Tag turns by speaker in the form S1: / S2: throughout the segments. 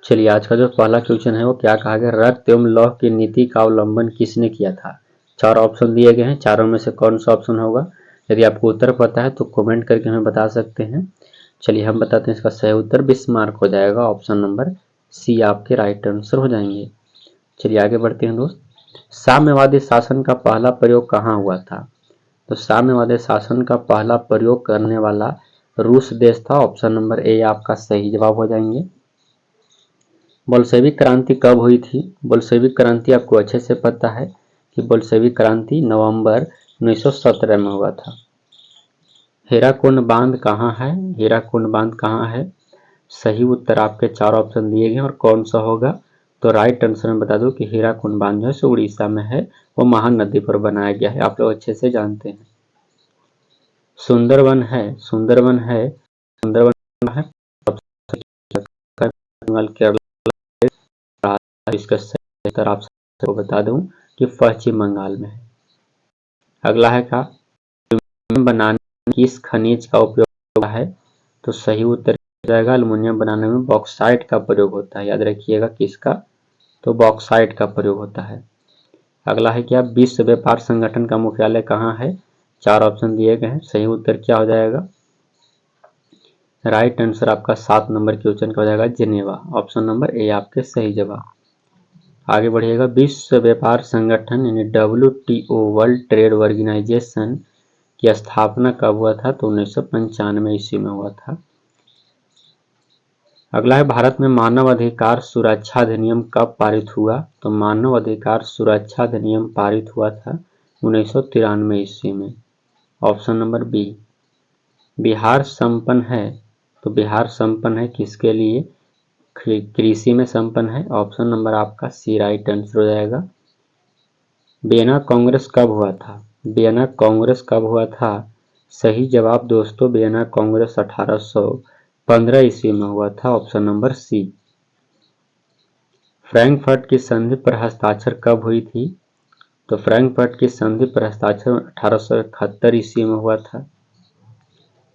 S1: चलिए आज का जो पहला क्वेश्चन है वो क्या कहा गया, रक्त एवं लौह की नीति का अवलंबन किसने किया था। चार ऑप्शन दिए गए हैं, चारों में से कौन सा ऑप्शन होगा। यदि आपको उत्तर पता है तो कमेंट करके हमें बता सकते हैं। चलिए हम बताते हैं, इसका सही उत्तर बिस्मार्क हो जाएगा। ऑप्शन नंबर सी आपके राइट आंसर हो जाएंगे। चलिए आगे बढ़ते हैं दोस्त। साम्यवादी शासन का पहला प्रयोग कहाँ हुआ था। तो साम्यवादी शासन का पहला प्रयोग करने वाला रूस देश था। ऑप्शन नंबर ए आपका सही जवाब हो जाएंगे। बोल्शेविक क्रांति कब हुई थी। बोल्शेविक क्रांति आपको अच्छे से पता है कि बोल्शेविक क्रांति नवंबर 1917 में हुआ था। हीराकुंड बांध कहाँ है। हीराकुंड बांध कहाँ है। सही उत्तर आपके चार ऑप्शन दिए गए और कौन सा होगा। तो राइट आंसर में बता दूं कि हीराकुंड बांध जो है सो उड़ीसा में है, वो महानदी पर बनाया गया है, आप लोग अच्छे से जानते हैं। सुंदरवन है, सुंदरवन है, सुंदरवन है केरल। इसका सही उत्तर आप सबको बता दूं कि पश्चिम बंगाल में है। अगला है का बनाने में किस खनिज का उपयोग होता है। तो सही उत्तर हो जाएगा एल्युमिनियम बनाने में बॉक्साइट का प्रयोग होता है। याद रखिएगा किसका, तो बॉक्साइट का प्रयोग होता है। अगला है क्या, विश्व व्यापार संगठन का मुख्यालय कहाँ है। चार ऑप्शन दिए गए हैं, सही उत्तर क्या हो जाएगा। राइट आंसर आपका 7 नंबर क्वेश्चन का हो जाएगा जिनेवा। ऑप्शन नंबर ए आपके सही जवाब। आगे बढ़िएगा। विश्व व्यापार संगठन यानी WTO वर्ल्ड ट्रेड ऑर्गेनाइजेशन की स्थापना कब हुआ था। तो 1995 ईस्वी में हुआ था। अगला है भारत में मानव अधिकार सुरक्षा अधिनियम कब पारित हुआ। तो मानव अधिकार सुरक्षा अधिनियम पारित हुआ था 1993 ईस्वी में। Option number B. बिहार संपन्न है, तो बिहार संपन्न है किसके लिए, कृषि में संपन्न है। ऑप्शन नंबर आपका सी राइट आंसर हो जाएगा। वियना कांग्रेस कब हुआ था। वियना कांग्रेस कब हुआ था। सही जवाब दोस्तों, वियना कांग्रेस 1815 ईस्वी में हुआ था। Option number C. फ्रैंकफर्ट की संधि पर हस्ताक्षर कब हुई थी। तो फ्रैंकफर्ट की संधि पर हस्ताक्षर 1871 ईस्वी में हुआ था।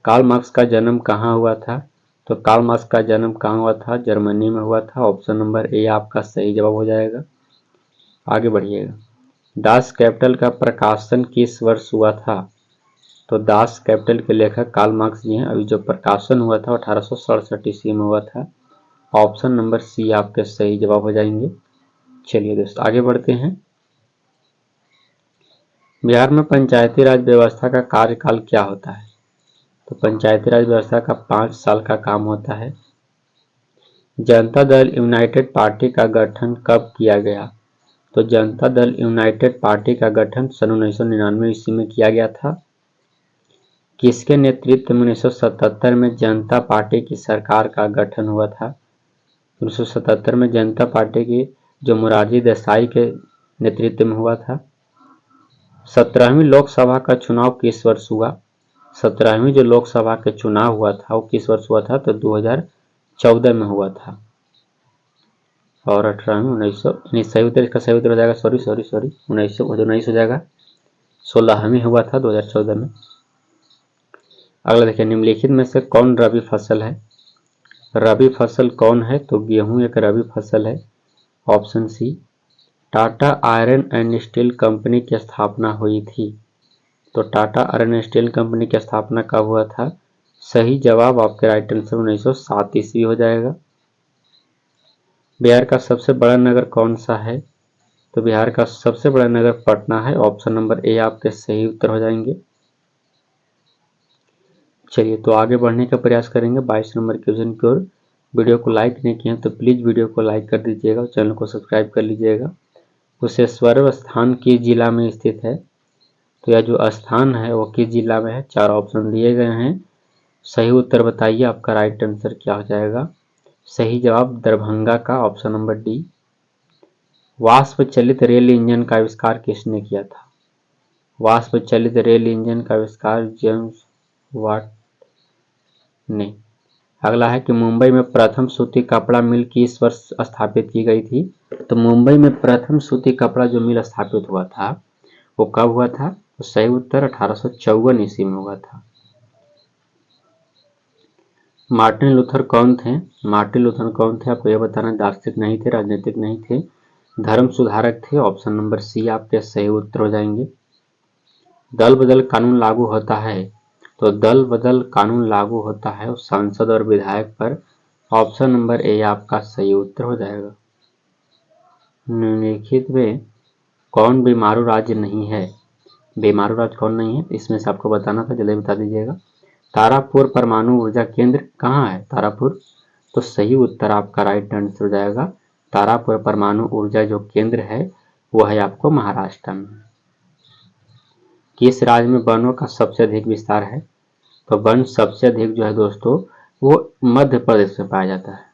S1: कार्ल मार्क्स का जन्म कहाँ हुआ था। तो कार्ल मार्क्स का जन्म कहाँ हुआ था, जर्मनी में हुआ था। ऑप्शन नंबर ए आपका सही जवाब हो जाएगा। आगे बढ़िएगा। दास कैपिटल का प्रकाशन किस वर्ष हुआ था। तो दास कैपिटल के लेखक कार्ल मार्क्स जी हैं। अभी जो प्रकाशन हुआ था 1867 ईस्वी में हुआ था। ऑप्शन नंबर सी आपके सही जवाब हो जाएंगे। चलिए दोस्तों आगे बढ़ते हैं। बिहार में पंचायती राज व्यवस्था का कार्यकाल क्या होता है। तो पंचायती राज व्यवस्था का 5 साल का काम होता है। जनता दल यूनाइटेड पार्टी का गठन कब किया गया। तो जनता दल यूनाइटेड पार्टी का गठन सन 1999 ईस्वी में किया गया था। किसके नेतृत्व में 1977 में जनता पार्टी की सरकार का गठन हुआ था। 1977 में जनता पार्टी की जो मोरारजी देसाई के नेतृत्व में हुआ था। 17वीं लोकसभा का चुनाव किस वर्ष हुआ। 17वीं जो लोकसभा के चुनाव हुआ था वो किस वर्ष हुआ था। तो 2014 में हुआ था। और 18वीं 1900 सही उत्तर, इसका सही उत्तर हो जाएगा, सॉरी 19 हो जाएगा। 16वीं हुआ था 2014 में। अगला देखिए, निम्नलिखित में से कौन रबी फसल है। रबी फसल कौन है। तो गेहूं एक रबी फसल है। Option C. Tata iron and steel company की स्थापना हुई थी। तो Tata iron and steel company की स्थापना कब हुआ था। सही जवाब आपके राइट आंसर 1907 ईस्वी हो जाएगा। बिहार का सबसे बड़ा नगर कौन सा है। तो बिहार का सबसे बड़ा नगर पटना है। ऑप्शन नंबर ए आपके सही उत्तर हो जाएंगे। चलिए तो आगे बढ़ने का प्रयास करेंगे 22 नंबर क्वेश्चन की ओर। वीडियो को लाइक नहीं किए तो प्लीज़ वीडियो को लाइक कर दीजिएगा और चैनल को सब्सक्राइब कर लीजिएगा। कुशेश्वर स्थान किस जिला में स्थित है। तो यह जो स्थान है वो किस जिला में है। 4 ऑप्शन दिए गए हैं, सही उत्तर बताइए आपका राइट आंसर क्या हो जाएगा। सही जवाब दरभंगा का, ऑप्शन नंबर डी। वाष्प चलित रेल इंजन का आविष्कार किसने किया था। वाष्प चलित रेल इंजन का आविष्कार जेम्स वाट ने। अगला है कि मुंबई में प्रथम सूती कपड़ा मिल किस वर्ष स्थापित की गई थी। तो मुंबई में प्रथम सूती कपड़ा जो मिल स्थापित हुआ था वो कब हुआ था। तो सही उत्तर 1854 ईस्वी में हुआ था। मार्टिन लूथर कौन थे? मार्टिन लूथर कौन थे आपको यह बताना। दार्शनिक नहीं थे, राजनीतिक नहीं थे, धर्म सुधारक थे। ऑप्शन नंबर सी आपके सही उत्तर हो जाएंगे। दल बदल कानून लागू होता है, तो दल बदल कानून लागू होता है सांसद और विधायक पर। ऑप्शन नंबर ए आपका सही उत्तर हो जाएगा। निम्नलिखित में कौन बीमारू राज्य नहीं है? बीमारू राज्य कौन नहीं है इसमें से आपको बताना था, जल्दी बता दीजिएगा। तारापुर परमाणु ऊर्जा केंद्र कहाँ है? तारापुर। तो सही उत्तर आपका राइट आंसर हो जाएगा। तारापुर परमाणु ऊर्जा जो केंद्र है वह है आपको महाराष्ट्र में। किस राज्य में वनों का सबसे अधिक विस्तार है? तो वन सबसे अधिक जो है दोस्तों वो मध्य प्रदेश में पाया जाता है।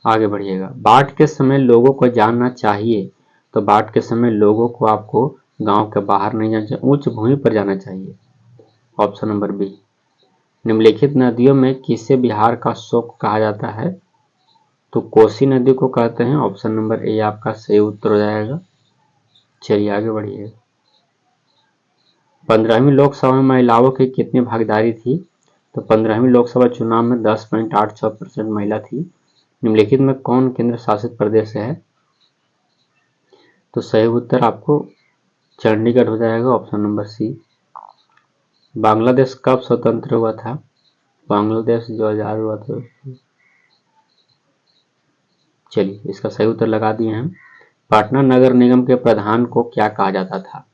S1: आगे बढ़िएगा। बाढ़ के समय लोगों को जानना चाहिए, तो बाढ़ के समय लोगों को आपको गांव के बाहर नहीं जाना चाहिए, उच्च भूमि पर जाना चाहिए। Option number B. निम्नलिखित नदियों में किसे बिहार का शोक कहा जाता है? तो कोसी नदी को कहते हैं। ऑप्शन नंबर ए आपका सही उत्तर हो जाएगा। चलिए आगे बढ़िए। 15वीं लोकसभा में महिलाओं की कितनी भागीदारी थी? तो 15वीं लोकसभा चुनाव में 10.86% महिला थी। निम्नलिखित में कौन केंद्र शासित प्रदेश है? तो सही उत्तर आपको चंडीगढ़ हो जाएगा। Option number C. बांग्लादेश कब स्वतंत्र हुआ था? बांग्लादेश जो आजाद हुआ था। चलिए इसका सही उत्तर लगा दिए हैं। पटना नगर निगम के प्रधान को क्या कहा जाता था?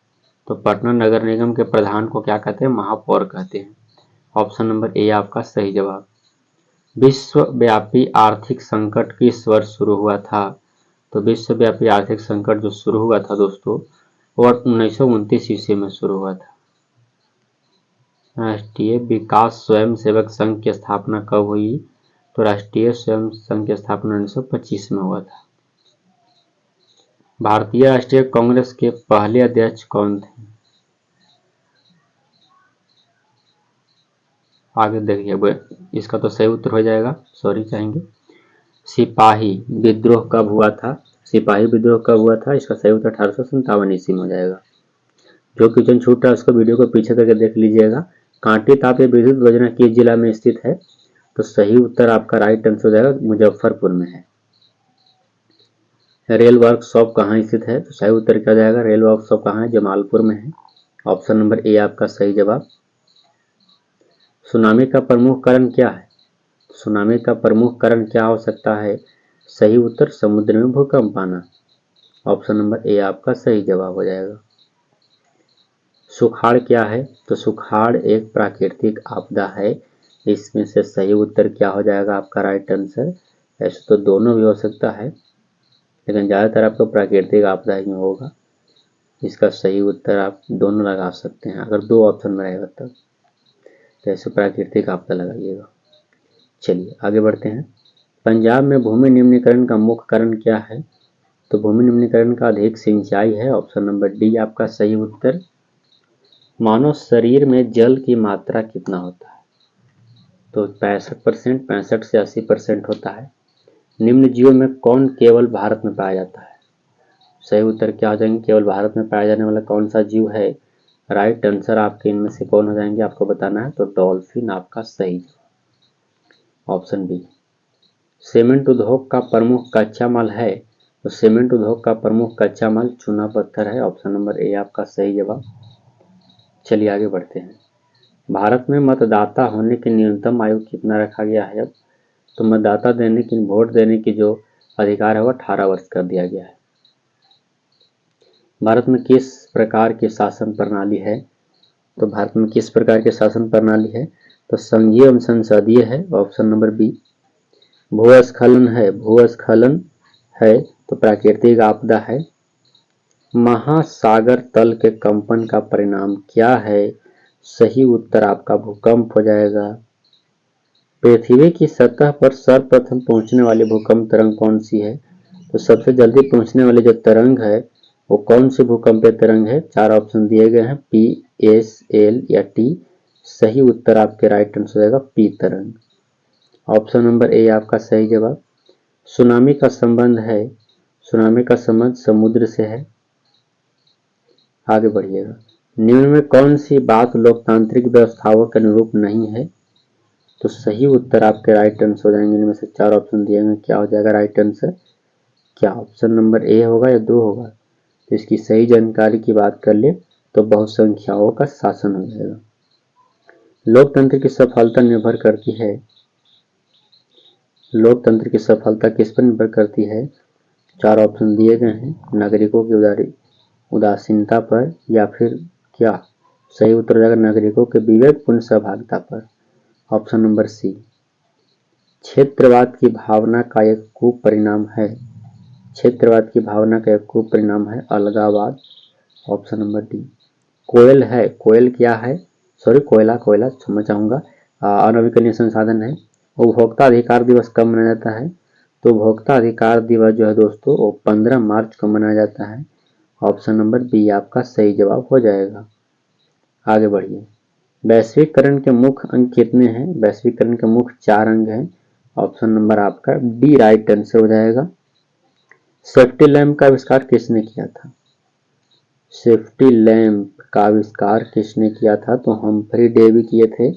S1: तो पटना नगर निगम के प्रधान को क्या कहते हैं? महापौर कहते हैं। ऑप्शन नंबर ए आपका सही जवाब। विश्वव्यापी आर्थिक संकट किस वर्ष शुरू हुआ था? तो विश्वव्यापी आर्थिक संकट जो शुरू हुआ था दोस्तों वो 1929 ईस्वी में शुरू हुआ था। राष्ट्रीय विकास स्वयंसेवक संघ की स्थापना कब हुई? तो राष्ट्रीय स्वयं संघ की स्थापना 1925 में हुआ था। भारतीय राष्ट्रीय कांग्रेस के पहले अध्यक्ष कौन थे? आगे देखिए, इसका तो सही उत्तर हो जाएगा, सॉरी चाहेंगे। सिपाही विद्रोह कब हुआ था? सिपाही विद्रोह कब हुआ था? इसका सही उत्तर 1857 ईस्वी में हो जाएगा। जो क्वेश्चन छूट रहा है उसको वीडियो को पीछे करके देख लीजिएगा। कांटी ताप विद्युत योजना किस जिला में स्थित है? तो सही उत्तर आपका राइट आंसर हो जाएगा, मुजफ्फरपुर में है। रेल वर्कशॉप कहाँ स्थित है? तो सही उत्तर क्या जाएगा? रेल वर्कशॉप कहाँ है? जमालपुर में है। ऑप्शन नंबर ए आपका सही जवाब। सुनामी का प्रमुख कारण क्या है? सुनामी का प्रमुख कारण क्या हो सकता है? सही उत्तर समुद्र में भूकंप आना। ऑप्शन नंबर ए आपका सही जवाब हो जाएगा। सुखाड़ क्या है? तो सुखाड़ एक प्राकृतिक आपदा है। इसमें से सही उत्तर क्या हो जाएगा आपका राइट आंसर? ऐसे तो दोनों भी हो सकता है लेकिन ज़्यादातर आपको प्राकृतिक आपदा ही होगा। इसका सही उत्तर आप दोनों लगा सकते हैं, अगर दो ऑप्शन में रहेगा तब। तो ऐसे प्राकृतिक आपदा लगाइएगा। चलिए आगे बढ़ते हैं। पंजाब में भूमि निम्नीकरण का मुख्य कारण क्या है? तो भूमि निम्नीकरण का अधिक सिंचाई है। ऑप्शन नंबर डी आपका सही उत्तर। मानव शरीर में जल की मात्रा कितना होता है? तो 65%, 65 से 80% होता है। निम्न जीवों में कौन केवल भारत में पाया जाता है? सही उत्तर क्या हो जाएंगे? केवल भारत में पाया जाने वाला कौन सा जीव है? राइट आंसर आपके इनमें से कौन हो जाएंगे आपको बताना है। तो डॉल्फिन आपका सही जवाब। Option B. सीमेंट उद्योग का प्रमुख कच्चा माल है? तो सीमेंट उद्योग का प्रमुख कच्चा माल चूना पत्थर है। ऑप्शन नंबर ए आपका सही जवाब। चलिए आगे बढ़ते हैं। भारत में मतदाता होने की न्यूनतम आयु कितना रखा गया है अब? तो मतदाता देने की वोट देने की जो अधिकार है वो 18 वर्ष कर दिया गया है। भारत में किस प्रकार की शासन प्रणाली है? तो भारत में किस प्रकार की शासन प्रणाली है? तो संघीय एवं संसदीय है। Option number B. भूस्खलन है? भूस्खलन है तो प्राकृतिक आपदा है। महासागर तल के कंपन का परिणाम क्या है? सही उत्तर आपका भूकंप हो जाएगा। पृथ्वी की सतह पर सर्वप्रथम पहुंचने वाली भूकंप तरंग कौन सी है? तो सबसे जल्दी पहुंचने वाली जो तरंग है वो कौन सी भूकंपीय तरंग है? 4 ऑप्शन दिए गए हैं, पी, एस, एल या टी। सही उत्तर आपके राइट आंसर हो जाएगा पी तरंग। ऑप्शन नंबर ए आपका सही जवाब। सुनामी का संबंध है? सुनामी का संबंध समुद्र से है। आगे बढ़िएगा। निम्न में कौन सी बात लोकतांत्रिक व्यवस्थाओं के अनुरूप नहीं है? तो सही उत्तर आपके राइट आंसर हो जाएंगे। इनमें से 4 ऑप्शन दिए गए, क्या हो जाएगा राइट आंसर? क्या ऑप्शन नंबर ए होगा या 2 होगा? तो इसकी सही जानकारी की बात कर ले तो बहुसंख्याओं का शासन हो जाएगा। लोकतंत्र की सफलता निर्भर करती है, लोकतंत्र की सफलता किस पर निर्भर करती है? 4 ऑप्शन दिए गए हैं, नागरिकों की उदासीनता पर या फिर क्या? सही उत्तर हो जाएगा नागरिकों के विवेकपूर्ण सहभागिता पर, ऑप्शन नंबर सी। क्षेत्रवाद की भावना का एक कुपरिणाम है, क्षेत्रवाद की भावना का एक कुपरिणाम है अलगाववाद, ऑप्शन नंबर डी। कोयल है, कोयल क्या है? सॉरी कोयला, कोयला क्षमा चाहूंगा, अनवीकरणीय संसाधन है। उपभोक्ता अधिकार दिवस कब मनाया जाता है? तो उपभोक्ता अधिकार दिवस जो है दोस्तों वो 15 मार्च को मनाया जाता है, ऑप्शन नंबर बी आपका सही जवाब हो जाएगा। आगे बढ़िए। वैश्वीकरण के मुख्य अंग कितने हैं? वैश्वीकरण के मुख्य 4 अंग हैं, ऑप्शन नंबर आपका डी राइट आंसर हो जाएगा। सेफ्टी लैंप का आविष्कार किसने किया था? सेफ्टी लैंप का आविष्कार किसने किया था? तो हम्फ्री डेवी किए थे।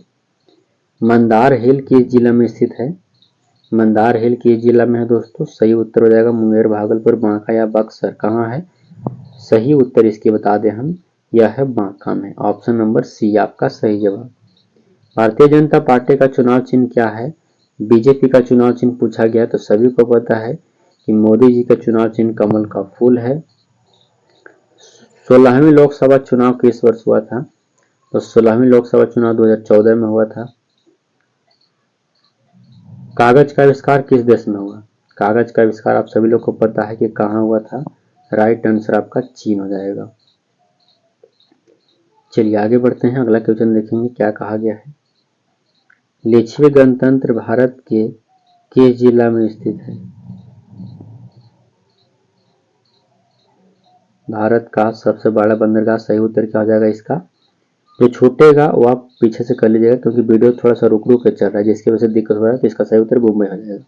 S1: मंदार हिल किस जिला में स्थित है? मंदार हिल किस जिला में है दोस्तों? सही उत्तर हो जाएगा मुंगेर, भागलपुर, बांका या बक्सर, कहाँ है? सही उत्तर इसकी बता दें हम, यह है बांका में, ऑप्शन नंबर सी आपका सही जवाब। भारतीय जनता पार्टी का चुनाव चिन्ह क्या है? बीजेपी का चुनाव चिन्ह पूछा गया तो सभी को पता है कि मोदी जी का चुनाव चिन्ह कमल का फूल है। 16वीं लोकसभा चुनाव किस वर्ष हुआ था? तो 16वीं लोकसभा चुनाव 2014 में हुआ था। कागज का आविष्कार किस देश में हुआ? कागज का आविष्कार आप सभी लोग को पता है कि कहाँ हुआ था, राइट आंसर आपका चीन हो जाएगा। चलिए आगे बढ़ते हैं, अगला क्वेश्चन देखेंगे क्या कहा गया है। लिच्छवी गणतंत्र भारत के किस जिला में स्थित है? भारत का सबसे बड़ा बंदरगाह, सही उत्तर क्या हो जाएगा इसका? जो छूटेगा वो आप पीछे से कर लीजिएगा क्योंकि वीडियो थोड़ा सा रुक रुक के चल रहा है जिसकी वजह से दिक्कत हो रहा है, तो इसका सही उत्तर मुंबई हो जाएगा।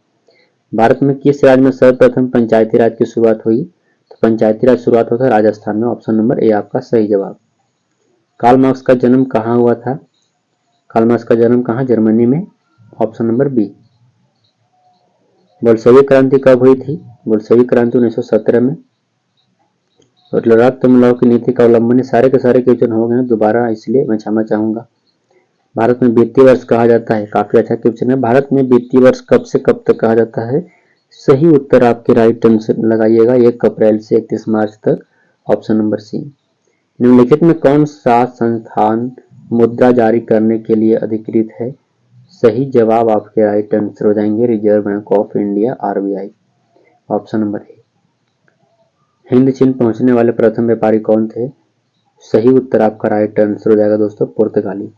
S1: भारत में किस राज्य में सर्वप्रथम पंचायती राज की शुरुआत हुई? तो पंचायती राज शुरुआत होता है राजस्थान में, ऑप्शन नंबर ए आपका सही जवाब। कार्ल मार्क्स का जन्म कहाँ हुआ था? कार्ल मार्क्स का जन्म कहाँ? जर्मनी में, ऑप्शन नंबर बी। बोल्शेविक क्रांति कब हुई थी? बोल्शेविक क्रांति 1917 में। और लद्दाख तमिलनाडु की नीति का अवलंबन, सारे के सारे क्वेश्चन हो गए दोबारा, इसलिए मैं क्षमा चाहूंगा। भारत में वित्तीय वर्ष कहा जाता है, काफी अच्छा क्वेश्चन है। भारत में वित्तीय वर्ष कब से कब तक कहा जाता है? सही उत्तर आपके राइट आंसर लगाइएगा 1 अप्रैल से 31 मार्च तक, ऑप्शन नंबर सी। निम्नलिखित में कौन सा संस्थान मुद्रा जारी करने के लिए अधिकृत है? सही जवाब आपके राइट आंसर हो जाएंगे reserve bank of India, RBI, option number A. Hind चीन पहुंचने वाले प्रथम व्यापारी कौन थे? सही उत्तर आपका राइट आंसर हो जाएगा दोस्तों पुर्तगाली।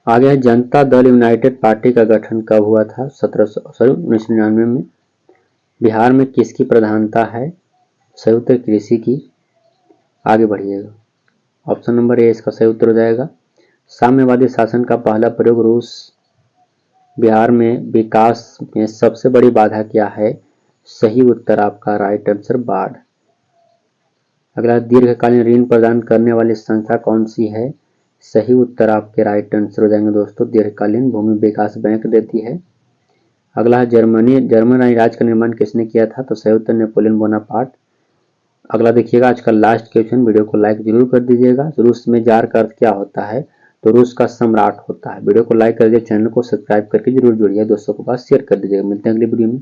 S1: आगे है जनता दल यूनाइटेड पार्टी का गठन कब हुआ था? 1999 में। बिहार में किसकी प्रधानता है? सही उत्तर कृषि की। आगे बढ़िएगा, ऑप्शन नंबर ए इसका सही उत्तर हो जाएगा। साम्यवादी शासन का पहला प्रयोग रूस। बिहार में विकास में सबसे बड़ी बाधा क्या है? सही उत्तर आपका राइट आंसर बाढ़। अगला, दीर्घकालीन ऋण प्रदान करने वाली संस्था कौन सी है? सही उत्तर आपके राइट आंसर हो जाएंगे दोस्तों दीर्घकालीन भूमि विकास बैंक देती है। अगला है जर्मन राज्य का निर्माण किसने किया था? तो सही उत्तर नेपोलियन बोनापार्ट। अगला देखिएगा आज का लास्ट क्वेश्चन, वीडियो को लाइक जरूर कर दीजिएगा। रूस में जार का अर्थ क्या होता है? तो रूस का सम्राट होता है। वीडियो को लाइक कर दीजिए, चैनल को सब्सक्राइब करके जरूर जुड़िए, दोस्तों के पास शेयर कर दीजिएगा। मिलते हैं अगली वीडियो में।